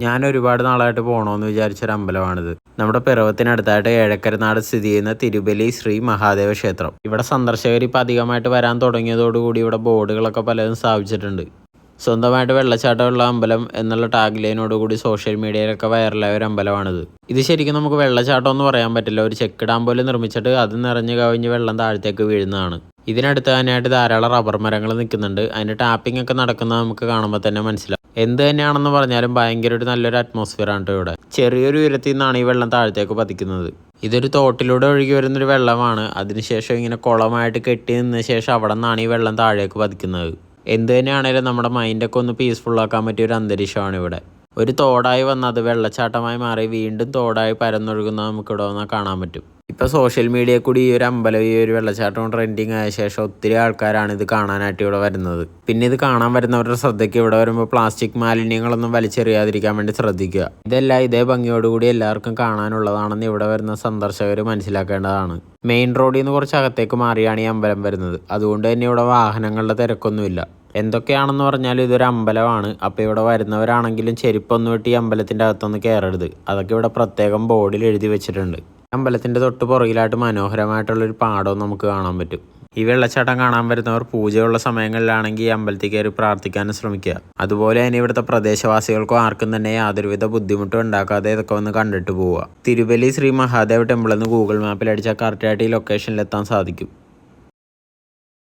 ഞാൻ ഒരുപാട് നാളായിട്ട് പോകണമെന്ന് വിചാരിച്ചൊരു അമ്പലമാണിത്. നമ്മുടെ പിറവത്തിനടുത്തായിട്ട് ഏഴക്കരനാട് സ്ഥിതി ചെയ്യുന്ന തിരുബലി ശ്രീ മഹാദേവ ക്ഷേത്രം. ഇവിടെ സന്ദർശകർ ഇപ്പം അധികമായിട്ട് വരാൻ തുടങ്ങിയതോടുകൂടി ഇവിടെ ബോർഡുകളൊക്കെ പലതും സ്ഥാപിച്ചിട്ടുണ്ട്. സ്വന്തമായിട്ട് വെള്ളച്ചാട്ടമുള്ള അമ്പലം എന്നുള്ള ടാഗ് ലൈനോടുകൂടി സോഷ്യൽ മീഡിയയിലൊക്കെ വൈറലായ ഒരു അമ്പലമാണിത്. ഇത് ശരിക്കും നമുക്ക് വെള്ളച്ചാട്ടം എന്ന് പറയാൻ പറ്റില്ല. ഒരു ചെക്ക് ഡാം പോലെ നിർമ്മിച്ചിട്ട് അത് നിറഞ്ഞു കവിഞ്ഞ് വെള്ളം താഴത്തേക്ക് വീഴുന്നതാണ്. ഇതിനടുത്ത് തന്നെയായിട്ട് ധാരാളം റബ്ബർ മരങ്ങൾ നിൽക്കുന്നുണ്ട്. അതിൻ്റെ ടാപ്പിംഗ് ഒക്കെ നടക്കുന്നത് നമുക്ക് കാണുമ്പോൾ തന്നെ മനസ്സിലാവും. എന്ത് തന്നെയാണെന്ന് പറഞ്ഞാലും ഭയങ്കര ഒരു നല്ലൊരു അറ്റ്മോസ്ഫിയർ ആണ് ഇവിടെ. ചെറിയൊരു ഉയരത്തിൽ നിന്നാണ് ഈ വെള്ളം താഴത്തേക്ക് പതിക്കുന്നത്. ഇതൊരു തോട്ടിലൂടെ ഒഴുകി വരുന്നൊരു വെള്ളമാണ്. അതിനുശേഷം ഇങ്ങനെ കുളമായിട്ട് കെട്ടി നിന്ന ശേഷം അവിടെ നിന്നാണ് ഈ വെള്ളം താഴേക്ക് പതിക്കുന്നത്. എന്ത് തന്നെയാണേലും നമ്മുടെ മൈൻഡൊക്കെ ഒന്ന് പീസ്ഫുള്ളാക്കാൻ പറ്റിയ ഒരു അന്തരീക്ഷമാണ് ഇവിടെ. ഒരു തോടായി വന്ന് അത് വെള്ളച്ചാട്ടമായി മാറി വീണ്ടും തോടായി പരന്നൊഴുകുന്നത് നമുക്കിവിടെ വന്നാൽ കാണാൻ പറ്റും. ഇപ്പോൾ സോഷ്യൽ മീഡിയയിൽ കൂടി ഈ ഒരു അമ്പലം ഈ ഒരു വെള്ളച്ചാട്ടവും ട്രെൻഡിങ് ആയ ശേഷം ഒത്തിരി ആൾക്കാരാണ് ഇത് കാണാനായിട്ട് ഇവിടെ വരുന്നത്. പിന്നെ ഇത് കാണാൻ വരുന്നവരുടെ ശ്രദ്ധയ്ക്ക് ഇവിടെ വരുമ്പോൾ പ്ലാസ്റ്റിക് മാലിന്യങ്ങളൊന്നും വലിച്ചെറിയാതിരിക്കാൻ വേണ്ടി ശ്രദ്ധിക്കുക. ഇതെല്ലാം ഇതേ ഭംഗിയോടുകൂടി എല്ലാവർക്കും കാണാനുള്ളതാണെന്ന് ഇവിടെ വരുന്ന സന്ദർശകർ മനസ്സിലാക്കേണ്ടതാണ്. മെയിൻ റോഡിൽ നിന്ന് കുറച്ച് അകത്തേക്ക് മാറിയാണ് ഈ അമ്പലം വരുന്നത്. അതുകൊണ്ട് തന്നെ ഇവിടെ വാഹനങ്ങളുടെ തിരക്കൊന്നുമില്ല. എന്തൊക്കെയാണെന്ന് പറഞ്ഞാൽ ഇതൊരു അമ്പലമാണ്. അപ്പോൾ ഇവിടെ വരുന്നവരാണെങ്കിലും ചെരുപ്പൊന്നും ഇട്ട് ഈ അമ്പലത്തിൻ്റെ അകത്തൊന്ന് കയറരുത്. അതൊക്കെ ഇവിടെ പ്രത്യേകം ബോർഡിൽ എഴുതി വെച്ചിട്ടുണ്ട്. അമ്പലത്തിൻ്റെ തൊട്ട് പുറകിലായിട്ട് മനോഹരമായിട്ടുള്ളൊരു പാടവും നമുക്ക് കാണാൻ പറ്റും. ഈ വെള്ളച്ചാട്ടം കാണാൻ വരുന്നവർ പൂജയുള്ള സമയങ്ങളിലാണെങ്കിൽ ഈ അമ്പലത്തിൽ കയറി പ്രാർത്ഥിക്കാനും ശ്രമിക്കുക. അതുപോലെ തന്നെ ഇവിടുത്തെ പ്രദേശവാസികൾക്കോ ആർക്കും തന്നെ യാതൊരുവിധ ബുദ്ധിമുട്ടും ഉണ്ടാക്കാതെ ഇതൊക്കെ വന്ന് കണ്ടിട്ട് പോവുക. തിരുബലി ശ്രീ മഹാദേവ് ടെമ്പിൾ എന്ന് ഗൂഗിൾ മാപ്പിൽ അടിച്ചാൽ കറക്റ്റായിട്ട് ഈ ലൊക്കേഷനിലെത്താൻ സാധിക്കും.